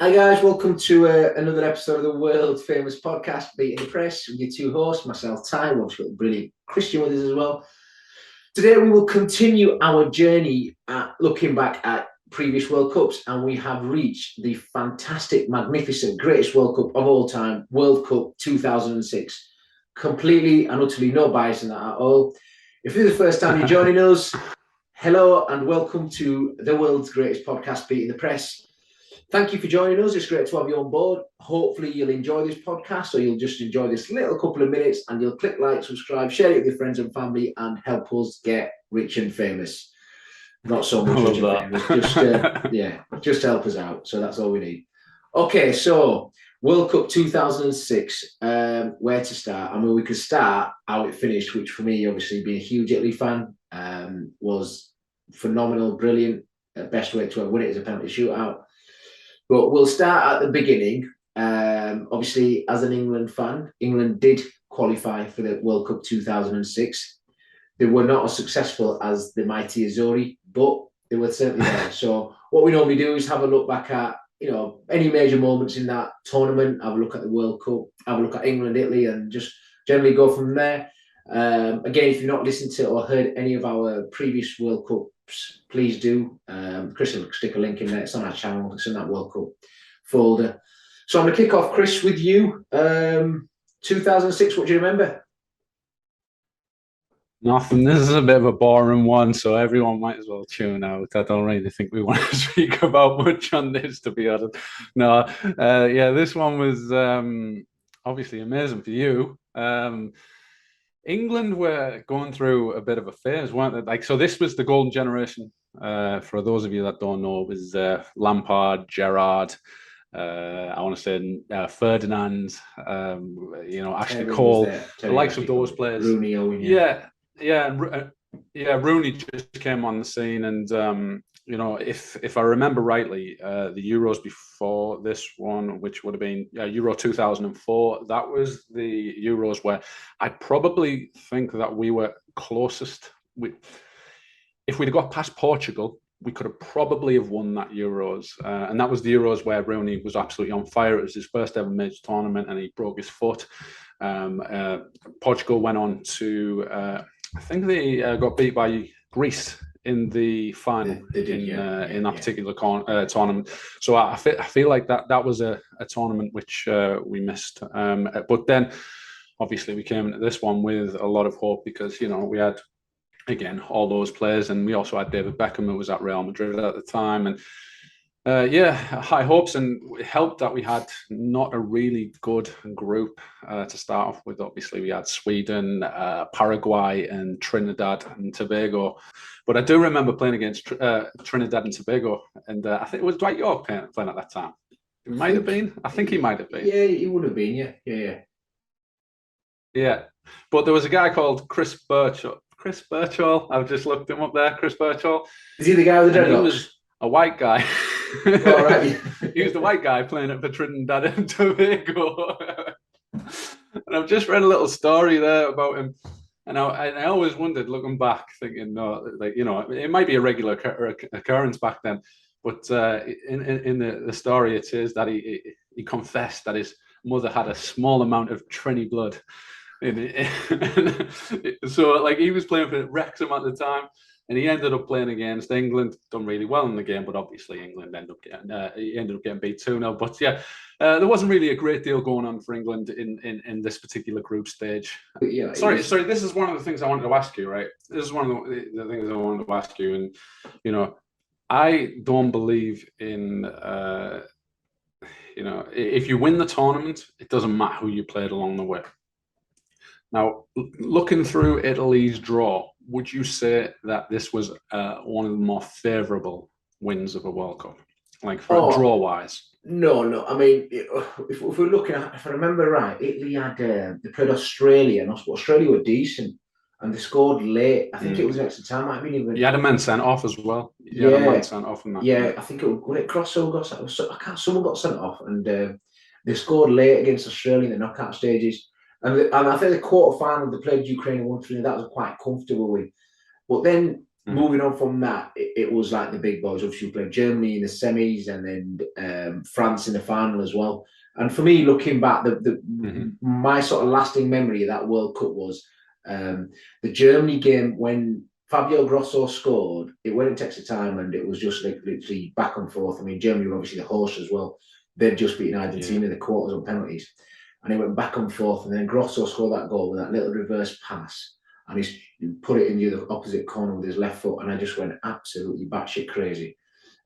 Hi guys, welcome to another episode of the world famous podcast, Beating the Press, with your two hosts, myself, Ty, and obviously got the brilliant Kristian with us as well. Today we will continue our journey at looking back at previous World Cups, and we have reached the fantastic, magnificent, greatest World Cup of all time, World Cup 2006. Completely and utterly no bias in that at all. If this is the first time you're joining us, hello and welcome to the world's greatest podcast, Beating the Press. Thank you for joining us. It's great to have you on board. Hopefully you'll enjoy this podcast, or you'll just enjoy this little couple of minutes and you'll click like, subscribe, share it with your friends and family, and help us get rich and famous. Not so much rich and famous, just help us out. So that's all we need. Okay, so World Cup 2006, where to start? I mean, we could start how it finished, which for me, obviously being a huge Italy fan, was phenomenal, brilliant. Best way to win it is a penalty shootout. But we'll start at the beginning. Obviously, as an England fan, England did qualify for the World Cup 2006. They were not as successful as the mighty Azzurri, but they were certainly there. So what we normally do is have a look back at, any major moments in that tournament, have a look at the World Cup, have a look at England, Italy, and just generally go from there. Again, if you've not listened to or heard any of our previous World Cups, please do. Chris will stick a link in there. It's on our channel. It's in that World Cup folder. So I'm going to kick off, Chris, with you. 2006, what do you remember? Nothing. This is a bit of a boring one, so everyone might as well tune out. I don't really think we want to speak about much on this, to be honest. No, this one was obviously amazing for you. England were going through a bit of a phase, weren't they? So this was the golden generation. For those of you that don't know, it was Lampard, Gerrard, I want to say Ferdinand, Ashley Cole, the likes of those players. Rooney, Owen, Rooney just came on the scene, and if I remember rightly, the Euros before this one, which would have been Euro 2004, that was the Euros where I probably think that we were closest. If we'd got past Portugal, we could have probably have won that Euros. And that was the Euros where Rooney was absolutely on fire. It was his first ever major tournament and he broke his foot. Portugal went on to, I think they got beat by Greece in the final in that particular tournament. So I feel like that was a tournament which we missed. But then obviously we came into this one with a lot of hope because, we had, again, all those players, and we also had David Beckham, who was at Real Madrid at the time, and high hopes, and it helped that we had not a really good group to start off with. Obviously, we had Sweden, Paraguay, and Trinidad and Tobago, but I do remember playing against Trinidad and Tobago, and I think it was Dwight York playing at that time. It might have been. I think he might have been. Yeah, he would have been. Yeah. But there was a guy called Chris Birchall. I've just looked him up there. Chris Birchall. Is he the guy with the dreadlocks? He was a white guy. Oh, right. He was the white guy playing it for Trinidad and Tobago. And I've just read a little story there about him. And I always wondered, looking back, thinking, it might be a regular occurrence back then. But in the story, it says that he confessed that his mother had a small amount of Trini blood. So he was playing for Wrexham at the time, and he ended up playing against England, done really well in the game, but obviously England ended up getting beat 2-0. But there wasn't really a great deal going on for England in this particular group stage. Sorry, this is one of the things I wanted to ask you, right? This is one of the things I wanted to ask you, and I don't believe in if you win the tournament, it doesn't matter who you played along the way. Now, looking through Italy's draw, would you say that this was one of the more favourable wins of a World Cup, draw-wise? No. I mean, if we're looking at, if I remember right, Italy had they played Australia, and Australia were decent, and they scored late. I think it was extra time. I mean, even you had a man sent off as well. You had a man sent off in that. Yeah, I think Crossover got sent off. Someone got sent off, and they scored late against Australia in the knockout stages. And I think the quarter final they played Ukraine 1-3. That was quite comfortable with. But then moving on from that, it was like the big boys. Obviously, we played Germany in the semis and then France in the final as well. And for me, looking back, my sort of lasting memory of that World Cup was the Germany game when Fabio Grosso scored. It went into extra time and it was just like literally back and forth. I mean, Germany were obviously the hosts as well. They'd just beaten Argentina in the quarters on penalties. And it went back and forth. And then Grosso scored that goal with that little reverse pass. And he put it in the opposite corner with his left foot. And I just went absolutely batshit crazy.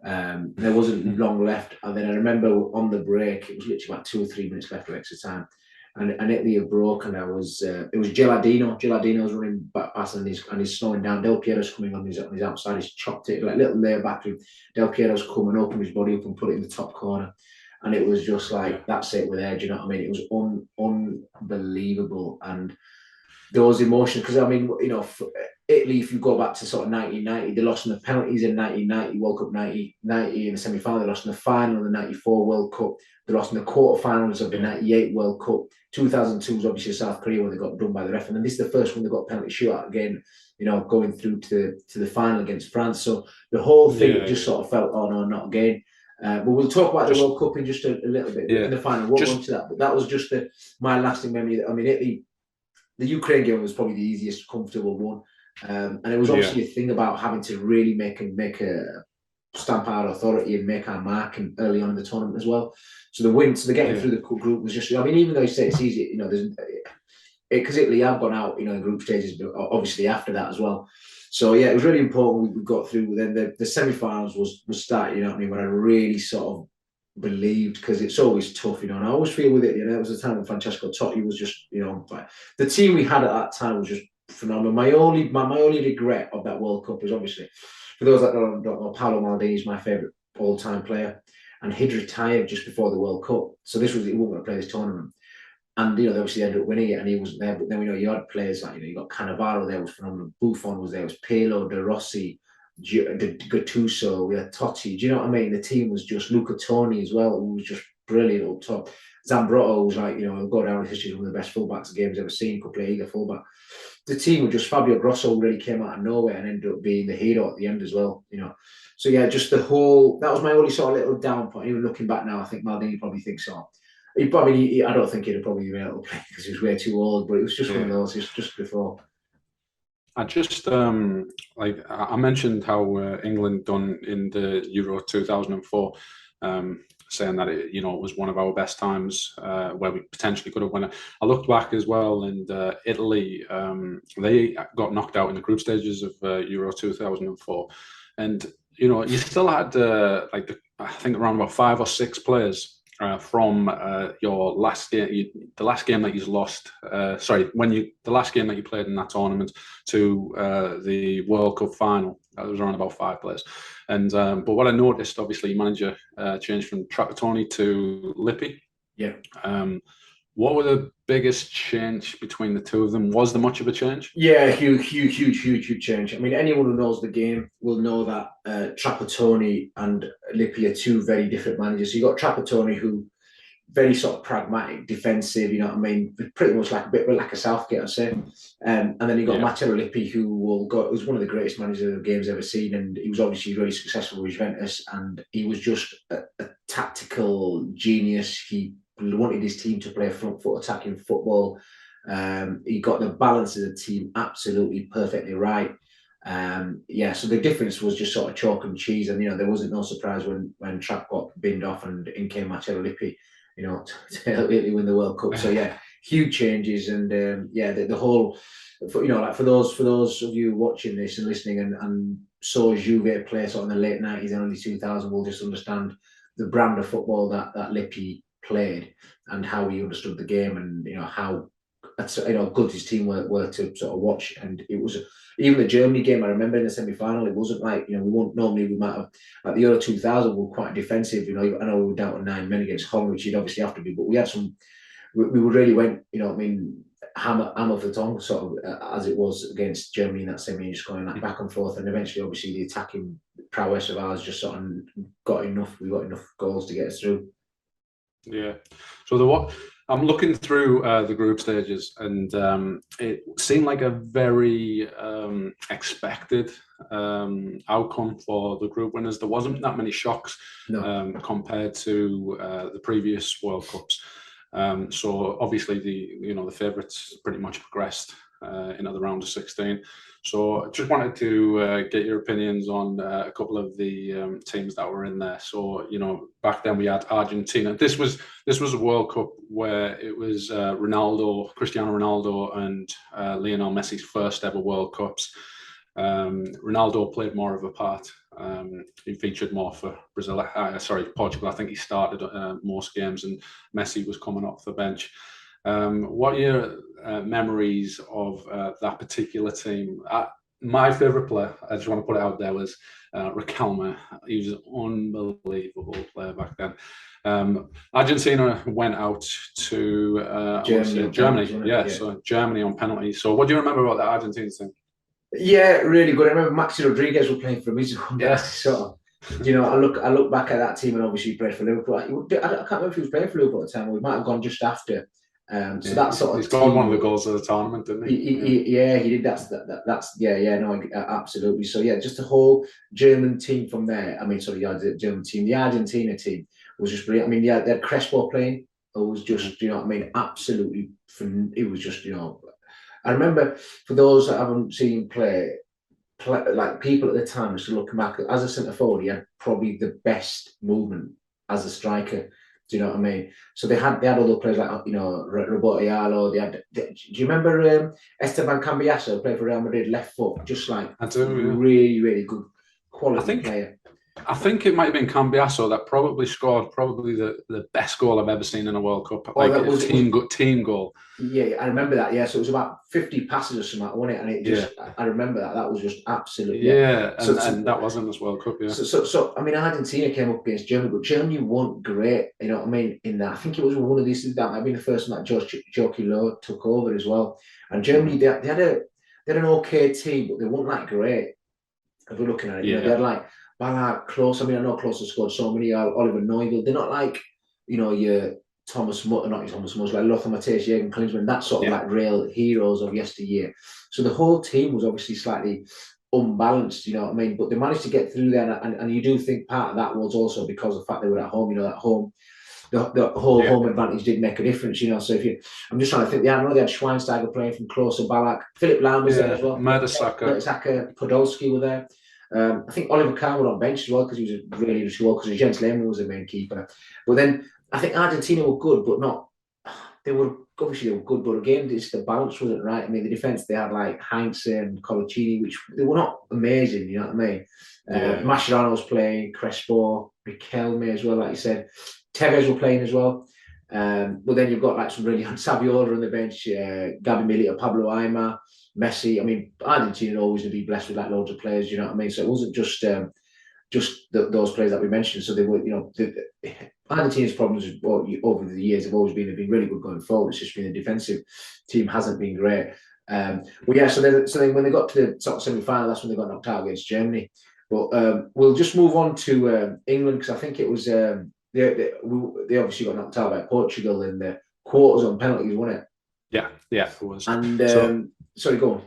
There wasn't long left. And then I remember on the break, it was literally about 2 or 3 minutes left of extra time. And Italy had broken. It was Geladino. Geladino was running back past and he's slowing down. Del Piero's coming on his outside. He's chopped it, like little layer back. Del Piero's coming, opened his body up and put it in the top corner. And it was just like, that's it with there. Do you know what I mean? It was unbelievable. And those emotions, because I mean, you know, Italy, if you go back to sort of 1990, they lost in the penalties in 1990, World Cup 1990 in the semi-final, they lost in the final of the 94 World Cup, they lost in the quarterfinals of the 98 World Cup. 2002 was obviously South Korea when they got done by the ref, and then this is the first one they got penalty shootout again, you know, going through to the final against France. So the whole thing just sort of felt, oh no, not again. But we'll talk about the World Cup in just a little bit in the final. We'll go into that, but that was just my lasting memory. I mean, Italy, the Ukraine game was probably the easiest, comfortable one. And it was obviously a thing about having to really make a stamp our authority and make our mark and early on in the tournament as well. So the getting through the group was just, I mean, even though you say it's easy, you know, because Italy have gone out, you know, in group stages, but obviously after that as well. So yeah, it was really important we got through. Then the semi-finals was started, you know what I mean, when I really sort of believed, because it's always tough, you know, and I always feel with it, you know, it was a time when Francesco Totti was just, you know, the team we had at that time was just phenomenal. My only regret of that World Cup is obviously, for those that don't know, Paolo Maldini is my favourite all-time player, and he'd retired just before the World Cup, so he wasn't going to play this tournament, and you know they obviously ended up winning it, and he wasn't there. But then we know you had players like, you know, you got Cannavaro there, was phenomenal. Buffon was there, was Pirlo, De Rossi, Gattuso, we had Totti. Do you know what I mean? The team was just Luca Toni as well, who was just brilliant up top. Zambrotta was like, you know, go down in history as one of the best fullbacks the game's ever seen, could play either fullback. The team was just, Fabio Grosso really came out of nowhere and ended up being the hero at the end as well, you know. So yeah, just that was my only sort of little down point. Even looking back now, I think Maldini probably thinks so. I don't think he'd have probably been able to play because he was way too old, but it was just one of those, it's just before. I just like I mentioned how England done in the Euro 2004, saying that it was one of our best times where we potentially could have won it. I looked back as well, and Italy, they got knocked out in the group stages of Euro 2004, and you know you still had I think around about 5 or 6 players from your last game, the last game that you lost. The last game that you played in that tournament to the World Cup final. That was around about 5 players. And but what I noticed, obviously, manager changed from Trapattoni to Lippi. Yeah. What were the biggest change between the two of them? Was there much of a change? Yeah, huge change. I mean, anyone who knows the game will know that Trapattoni and Lippi are 2 very different managers. So you got Trapattoni, who very sort of pragmatic, defensive, you know what I mean? Pretty much like a bit like a Southgate, I'd say. And then you got Matteo Lippi, who was one of the greatest managers the game's ever seen, and he was obviously really successful with Juventus, and he was just a tactical genius. He wanted his team to play front foot attacking football. He got the balance of the team absolutely perfectly right. So the difference was just sort of chalk and cheese, and you know there wasn't no surprise when Trapp got binned off and in came Matteo Lippi, you know, to Italy win the World Cup. So yeah, huge changes, and the whole, you know, like for those of you watching this and listening and saw Juve play sort of in the late 90s and early 2000s, will just understand the brand of football that Lippi played and how he understood the game, and you know how good his team were to sort of watch. And it was even the Germany game, I remember in the semi-final, it wasn't like, you know, we might have, like the Euro 2000 were quite defensive, you know. I know we were down to 9 men against Hungary, which you'd obviously have to be, but we had we really went, you know what I mean, hammer for the tongue, sort of as it was against Germany in that semi, just going like back and forth, and eventually obviously the attacking prowess of ours just sort of we got enough goals to get us through. Yeah. So I'm looking through the group stages, and it seemed like a very expected outcome for the group winners. There wasn't that many shocks compared to the previous World Cups. So obviously the favourites pretty much progressed into the round of 16. So I just wanted to get your opinions on a couple of the teams that were in there. So back then we had Argentina. This was a World Cup where it was Cristiano Ronaldo and Lionel Messi's first ever World Cups. Ronaldo played more of a part. He featured more for Portugal. I think he started most games, and Messi was coming off the bench. What are your memories of that particular team? My favourite player, I just want to put it out there, was Riquelme. He was an unbelievable player back then. Argentina went out to Germany. So Germany on penalties. So what do you remember about that Argentina team? Yeah, really good. I remember Maxi Rodriguez was playing for me. Yes. So, I look back at that team, and obviously he played for Liverpool. I can't remember if he was playing for Liverpool at the time, or we might have gone just after. So that sort of he's got one of the goals of the tournament, didn't he? He did. Absolutely. So yeah, just the whole German team from there. I mean, sorry, the German team, the Argentina team was just brilliant. I mean, they had Crespo playing. It was just, absolutely. It was just, I remember, for those that haven't seen play, like people at the time, just looking back as a centre forward, he had probably the best movement as a striker. Do you know what I mean? So they had other players like Roberto Ayala. Do you remember Esteban Cambiasso, played for Real Madrid, left foot, just like I do, really, really good quality player. I think it might have been Cambiasso that probably scored the best goal I've ever seen in a World Cup. Team goal. Yeah, I remember that. Yeah, so it was about 50 passes or something, wasn't it? And it just, I remember that. That was just absolutely. Yeah, and that wasn't this World Cup. Yeah. So I mean, Argentina came up against Germany, but Germany weren't great. You know what I mean? In that, I think it was one of these. That might have been the first one that Joachim Löw took over as well. And Germany, they had an okay team, but they weren't like great. If we're looking at it, they had like Ballack, Klose. I mean, I know Klose has scored so many. Oliver Neuville. They're not like your Thomas Mutter, not Thomas Mutter, like Lothar Matthäus, Jürgen Klinsmann, that sort of like real heroes of yesteryear. So the whole team was obviously slightly unbalanced, you know what I mean? But they managed to get through there, and you do think part of that was also because of the fact they were at home. That home, the whole home advantage did make a difference, So I'm just trying to think. I know they had Schweinsteiger playing from Klose, Ballack, Philip Lahm was there as well. Mertesacker, Podolski were there. I think Oliver Kahn was on bench as well because he was really good because Jens Lehmann was the main keeper. But then I think Argentina were good, but not. They were good, but again, the balance wasn't right. I mean, the defense they had like Heinz and Colaccini, which they were not amazing. You know what I mean? Mascherano was playing, Crespo, Riquelme as well, like you said. Tevez were playing as well. But then you've got like some really Saviola on the bench, Gabi Milito, Pablo Aimar, Messi. I mean, Argentina always going to be blessed with like loads of players. You know what I mean? So it wasn't just those players that we mentioned. So they were, Argentina's problems over the years have always been really good going forward. It's just been the defensive team hasn't been great. But yeah, so then when they got to the sort of semi-final, that's when they got knocked out against Germany. But we'll just move on to England because I think it was they obviously got knocked out by Portugal in the quarters on penalties, wasn't it? Yeah, it was. And sorry, go on.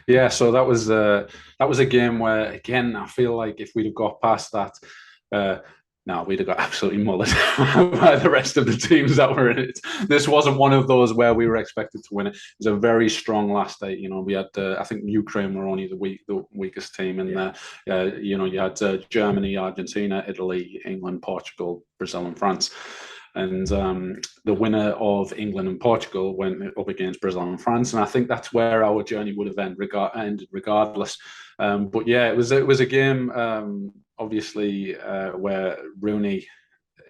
Yeah, so that was a game where, again, I feel like if we'd have got past that, we'd have got absolutely mullered by the rest of the teams that were in it. This wasn't one of those where we were expected to win it. It was a very strong last eight. We had, I think Ukraine were only the weakest team in there. You had Germany, Argentina, Italy, England, Portugal, Brazil, and France. And the winner of England and Portugal went up against Brazil and France, and I think that's where our journey would have ended regardless. But yeah, it was a game, obviously, where Rooney.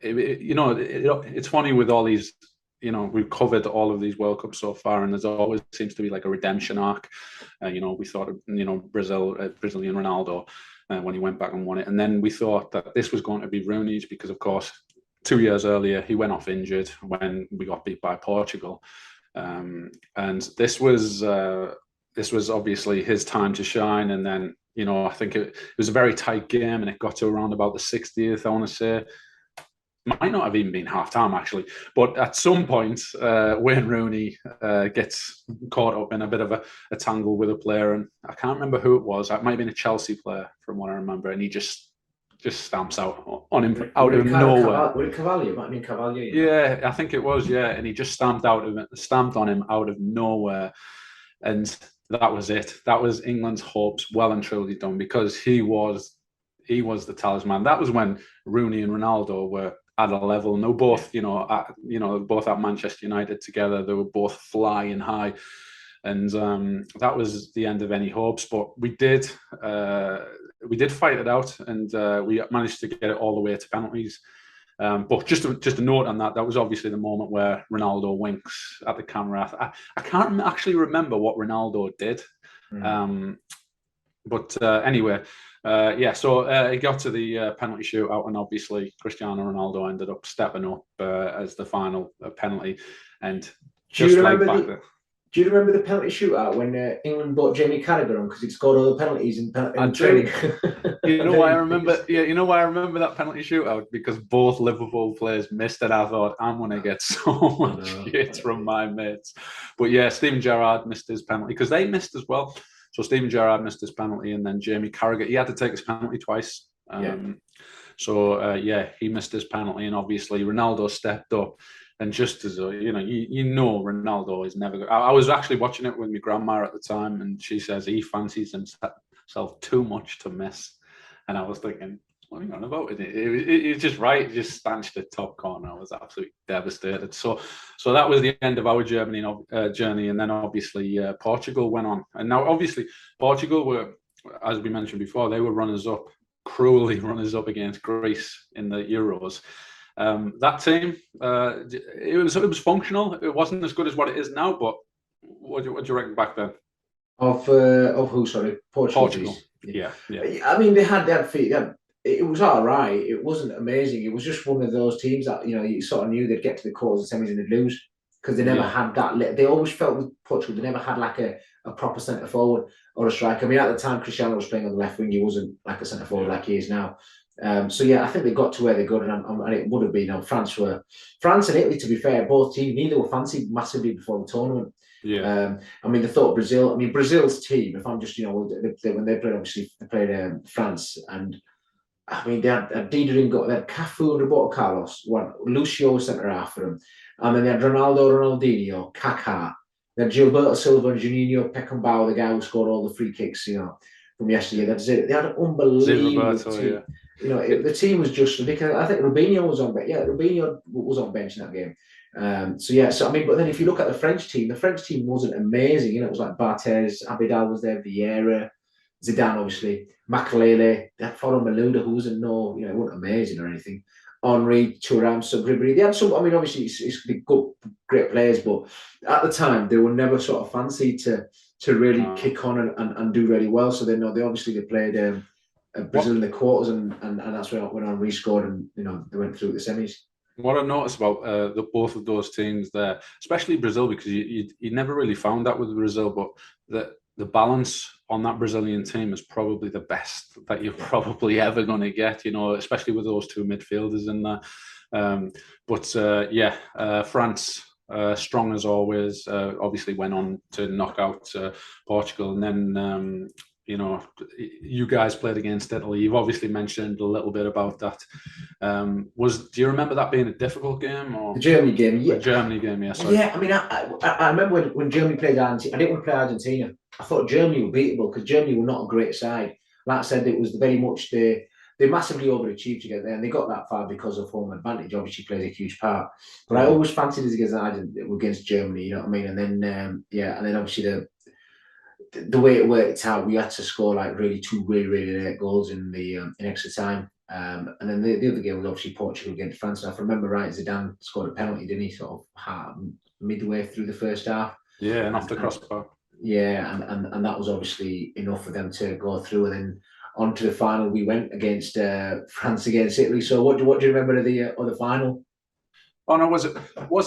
It's funny with all these. We've covered all of these World Cups so far, and there's always seems to be like a redemption arc. We thought of Brazilian Ronaldo when he went back and won it, and then we thought that this was going to be Rooney's because, of course, 2 years earlier, he went off injured when we got beat by Portugal, and this was obviously his time to shine. And then I think it was a very tight game, and it got to around about the 60th, I want to say, might not have even been half time actually, but at some point, Wayne Rooney gets caught up in a bit of a tangle with a player, and I can't remember who it was. It might have been a Chelsea player from what I remember, and he just stamps out on him out of nowhere. Was it Cavalier? Might have been Cavalier. Yeah, I think it was. Yeah, and he just stamped on him out of nowhere, and that was it. That was England's hopes well and truly done, because he was the talisman. That was when Rooney and Ronaldo were at a level, and they were both, both at Manchester United together. They were both flying high, and that was the end of any hopes. But we did fight it out, and we managed to get it all the way to penalties. But just a note on that was obviously the moment where Ronaldo winks at the camera. I can't actually remember what Ronaldo did. But anyway, so it got to the penalty shootout, and obviously Cristiano Ronaldo ended up stepping up as the final penalty. And just like back there. Do you remember the penalty shootout when England brought Jamie Carragher on because he'd scored all the penalties in training? You know why I remember? Yeah, you know why I remember that penalty shootout? Because both Liverpool players missed it. I thought, I'm going to get so much shit from my mates. But yeah, Steven Gerrard missed his penalty because they missed as well. So Steven Gerrard missed his penalty, and then Jamie Carragher, he had to take his penalty twice. So he missed his penalty, and obviously Ronaldo stepped up. And just as Ronaldo is never good. I was actually watching it with my grandma at the time, and she says he fancies himself too much to miss. And I was thinking, what are you on about? It's just right. It just stanched the top corner. I was absolutely devastated. So that was the end of our journey. And then obviously Portugal went on. And now obviously Portugal were, as we mentioned before, they were cruelly runners up against Greece in the Euros. That team, it was functional. It wasn't as good as what it is now, but what do you reckon back then? Of who? Sorry, Portugal. Yeah. I mean, they had feet. It was all right. It wasn't amazing. It was just one of those teams that you sort of knew they'd get to the quarters and semis and they'd lose because they never had that. They always felt with Portugal they never had like a proper centre forward or a striker. I mean, at the time Cristiano was playing on the left wing. He wasn't like a centre forward like he is now. I think they got to where they got, and it would have been. France and Italy, to be fair, both teams neither were fancied massively before the tournament. Yeah. They thought Brazil. I mean, Brazil's team. If I'm just, when they played, obviously they played France, and I mean they had Dida, they had Cafu, Roberto Carlos, Lucio was centre half for them, and then they had Ronaldo, Ronaldinho, Kaká. They had Gilberto Silva and Juninho Peckenbauer, the guy who scored all the free kicks, from yesterday. They had an unbelievable team. The team was just ridiculous. I think Rubinho was on bench. Yeah, Rubinho was on bench in that game. But then if you look at the French team wasn't amazing. It was like Barthez, Abidal was there, Vieira, Zidane, obviously, Makelele, they had Forum Malouda, who wasn't it wasn't amazing or anything. Henry, Thuram, Ribéry. They had some. I mean, obviously, it's good, great players, but at the time they were never sort of fancied to really kick on and do really well. So they played Brazil in the quarters, and that's when Henry scored, and they went through the semis. What I noticed about both of those teams there, especially Brazil, because you never really found that with Brazil, but the balance on that Brazilian team is probably the best that you're probably ever going to get, especially with those two midfielders in there. France, strong as always, obviously went on to knock out Portugal, and then you guys played against Italy. You've obviously mentioned a little bit about that. Do you remember that being a difficult game? Or the Germany game? Yeah. The Germany game, yeah. Sorry. Yeah, I mean, I remember when Germany played Argentina. I didn't want to play Argentina. I thought Germany were beatable because Germany were not a great side. Like I said, it was very much they massively overachieved to get there, and they got that far because of home advantage. Obviously, plays a huge part. But I always fancied us against Germany. You know what I mean? And then obviously the way it worked out, we had to score like two really late goals in extra time. And then the other game was obviously Portugal against France. And if I remember right, Zidane scored a penalty, didn't he? Sort of midway through the first half. Yeah, and off the crossbar. Yeah, and that was obviously enough for them to go through. And then on to the final, we went against France against Italy. So what do you remember of the final? Oh no, was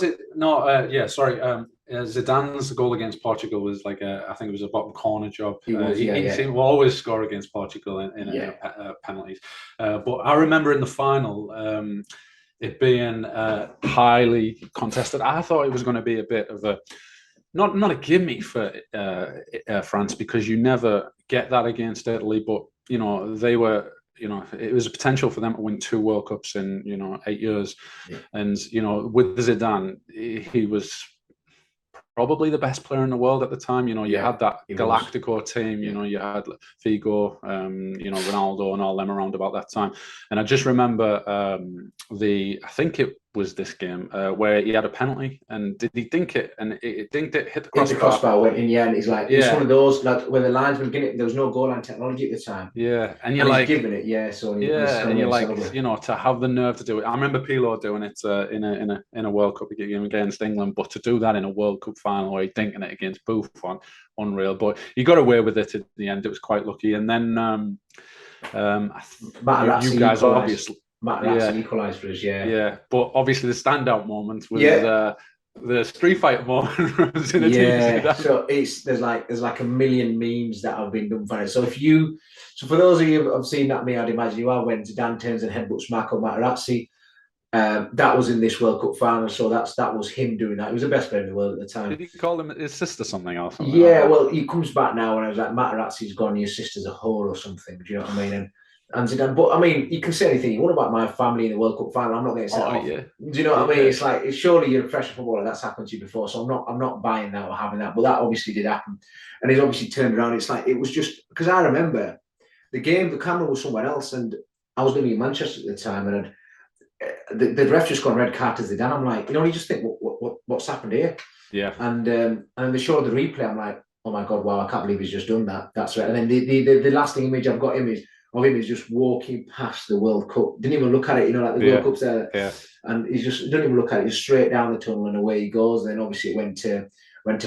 it? No, sorry. Zidane's goal against Portugal was like I think it was a bottom corner job. He seemed to always score against Portugal in penalties. But I remember in the final, it being highly contested. I thought it was going to be a bit of a not a gimme for France, because you never get that against Italy, but they were. It was a potential for them to win 2 World Cups in 8 years, and with Zidane, he was probably the best player in the world at the time. You had that Galactico team. You had Figo, Ronaldo, and all them around about that time. And I just remember I think it was this game where he had a penalty, and did he dink it? And it dinked it, hit the crossbar. Hit the crossbar, went in, and he's like, it's one of those where the linesman getting it. There was no goal line technology at the time. Yeah, and you're like, he's giving it, and you're like, to have the nerve to do it. I remember Pirlo doing it in a World Cup game against England, but to do that in a World Cup final where he's dinking it against Buffon, unreal. But he got away with it at the end. It was quite lucky. And then you guys obviously. Materazzi equalised for us, Yeah, but obviously the standout moment was the Street Fighter moment. So there's like a million memes that have been done for it. So for those of you who have seen that, I'd imagine you are, when Zidane turns and headbutts Marco Materazzi. That was in this World Cup final, so that was him doing that. He was the best player in the world at the time. Did he call him his sister something else? Well, he comes back now, and I was like, Materazzi's gone, your sister's a whore or something. Do you know what I mean? And Zidane, but I mean, you can say anything you want about my family in the World Cup final. I'm not going to say off. Yeah. Do you know what I mean? It's like, surely you're a professional footballer. That's happened to you before, so I'm not buying that or having that. But that obviously did happen, and he's obviously turned around. It's like, it was just because I remember the game. The camera was somewhere else, and I was living in Manchester at the time, and the ref just got red card to Zidane. I'm like, you just think, what's happened here? Yeah. And they showed the replay. I'm like, oh my god, wow, I can't believe he's just done that. That's right. And then the lasting image I've got of him is just walking past the World Cup. Didn't even look at it, like the World Cup's there. Yeah. And he just didn't even look at it, just straight down the tunnel and away he goes. And then obviously it went to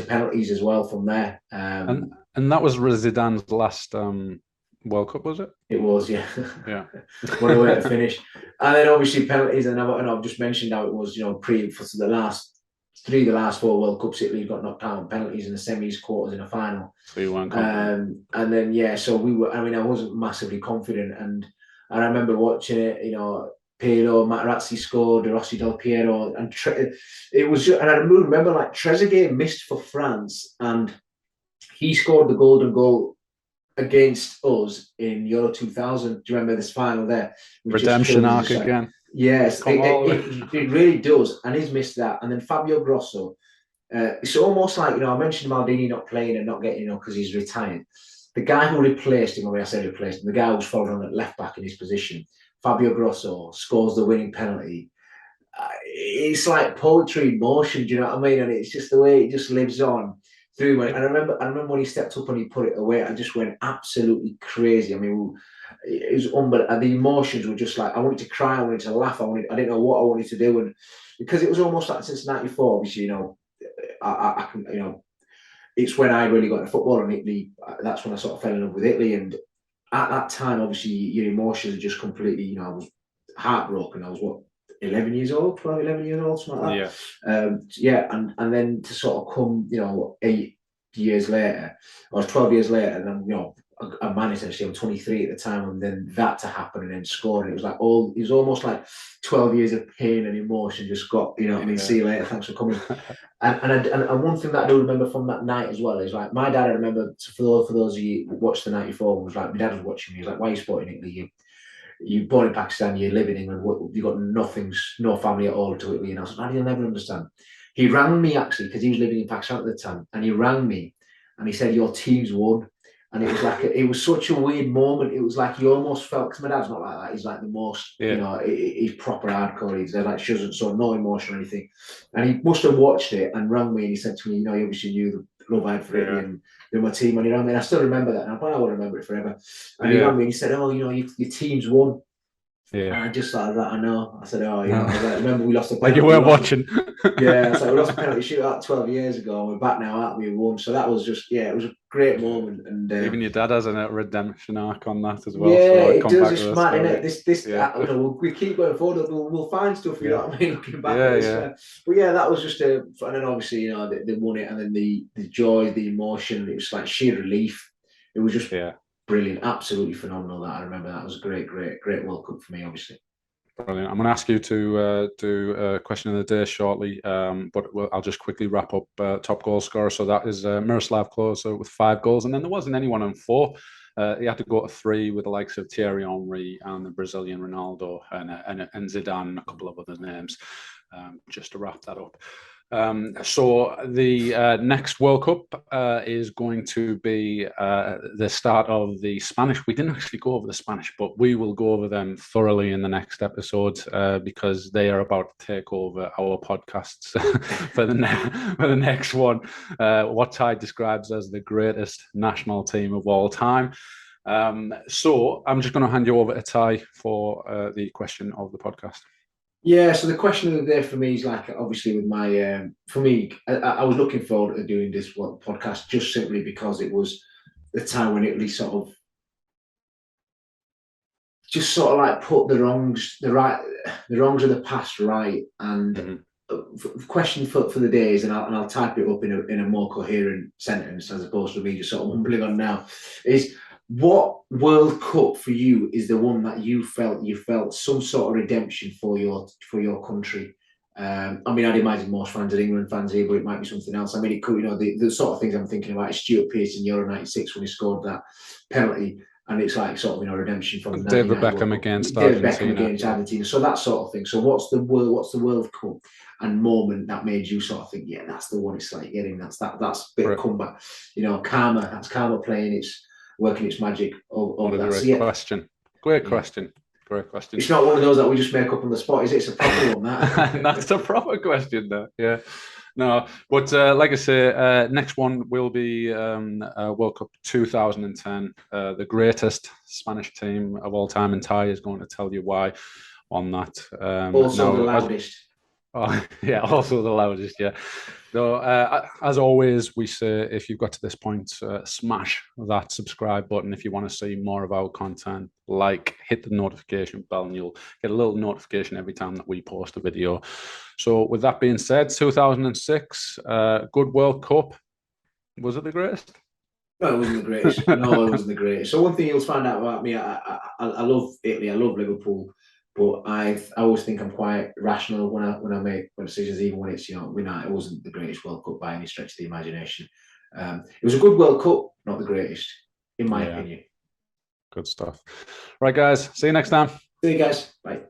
penalties as well from there. And that was Zidane's last World Cup, was it? It was, yeah. Yeah. What a way to finish. And then obviously penalties, and I've just mentioned how it was, for the last 4 World Cups, Italy got knocked out on penalties in the semis, quarters, and a final. So you weren't confident. And then so we were. I mean, I wasn't massively confident, and I remember watching it. Pirlo, Materazzi scored, Rossi Del Piero, and it was. And I remember like Trezeguet missed for France, and he scored the golden goal against us in Euro 2000. Do you remember this final there? Redemption arc again. Yes, it really does, and he's missed that. And then Fabio Grosso, it's almost like, I mentioned Maldini not playing and not getting, because he's retired. The guy who replaced him, when I say replaced him, the guy who was following on at left back in his position, Fabio Grosso, scores the winning penalty. It's like poetry in motion, do you know what I mean? And it's just the way it just lives on through. And I remember when he stepped up and he put it away, I just went absolutely crazy. I mean, it was unbelievable. The emotions were just like, I wanted to cry, I wanted to laugh, I didn't know what I wanted to do, and because it was almost like since '94, obviously, I can, it's when I really got into football, and Italy. That's when I sort of fell in love with Italy, and at that time, obviously, your emotions are just completely, I was heartbroken. I was 11 years old, 12, 11 years old, something like that. Yeah. And then to sort of come, 8 years later, or 12 years later, and then, I managed actually, I'm 23 at the time, and then that to happen and then scoring, it was almost like 12 years of pain and emotion just got, see you later, thanks for coming. and one thing that I do remember from that night as well is like, my dad, I remember, for those of you who watched the 94, was like, my dad was watching me, he was like, why are you supporting Italy? You're born in Pakistan, you live in England, you got no family at all to Italy. And I was like, you'll never understand. He rang me actually, because he was living in Pakistan at the time, and he rang me and he said, your team's won. And it was like, it was such a weird moment. It was like, you almost felt, because my dad's not like that. He's like the most, he's proper hardcore. He's like, she doesn't show no emotion or anything. And he must have watched it and rang me, and he said to me, he obviously knew the love I had for Italy and they're my team. And he rang me, and I still remember that. And I probably won't remember it forever. And he rang me and he said, your team's won. Yeah. And I just started like, I know. I said, I was like, remember we lost a penalty. Like you weren't watching. Yeah, so we lost a penalty shootout 12 years ago, and we're back now, aren't we? Won. So that was just, it was a great moment. And even your dad has a redemption arc on that as well. Yeah, so it does. It's mad, isn't it? We keep going forward. We'll find stuff. You know what I mean? Looking back at this. But yeah, that was just and then obviously, they won it, and then the joy, the emotion. It was like sheer relief. It was just brilliant, absolutely phenomenal. That I remember, that was a great World Cup for me, obviously. Brilliant. I'm going to ask you to do a question of the day shortly, but I'll just quickly wrap up top goal scorer. So that is Miroslav Klose with 5 goals, and then there wasn't anyone on 4. He had to go to 3 with the likes of Thierry Henry and the Brazilian Ronaldo and Zidane and a couple of other names, just to wrap that up. So the next World Cup is going to be the start of the Spanish. We didn't actually go over the Spanish, but we will go over them thoroughly in the next episode because they are about to take over our podcasts for the next one. What Ty describes as the greatest national team of all time. So I'm just going to hand you over to Ty for the question of the podcast. Yeah, so the question of the day for me is like, obviously with my, for me, I was looking forward to doing this podcast just simply because it was the time when Italy sort of like put the wrongs of the past right. And the question for the day is, and I'll type it up in a more coherent sentence as opposed to me just sort of mumbling on now, is what World Cup for you is the one that you felt some sort of redemption for your country? I mean, I'd imagine most fans are England fans here, but it might be something else. I mean, it could, the sort of things I'm thinking about is Stuart Pearce in Euro '96 when he scored that penalty, and it's like sort of redemption from David Beckham against Argentina. So that sort of thing. So what's the World Cup and moment that made you sort of think, yeah, that's the one? It's like getting that's a bit of comeback. Karma. That's karma playing. It's working its magic over that. Great question. It's not one of those that we just make up on the spot, is it? It's a proper one, that. That's a proper question, though. Yeah. No, but like I say, next one will be World Cup 2010, the greatest Spanish team of all time, and Ty is going to tell you why on that. Also the loudest. Also the loudest, yeah. So, as always, we say if you've got to this point, smash that subscribe button if you want to see more of our content. Hit the notification bell, and you'll get a little notification every time that we post a video. So, with that being said, 2006, good World Cup. Was it the greatest? No, it wasn't the greatest. No, it wasn't the greatest. So, one thing you'll find out about me, I love Italy, I love Liverpool. But I always think I'm quite rational when I make decisions, even when it's, it wasn't the greatest World Cup by any stretch of the imagination. It was a good World Cup, not the greatest, in my opinion. Good stuff. Right, guys. See you next time. See you guys. Bye.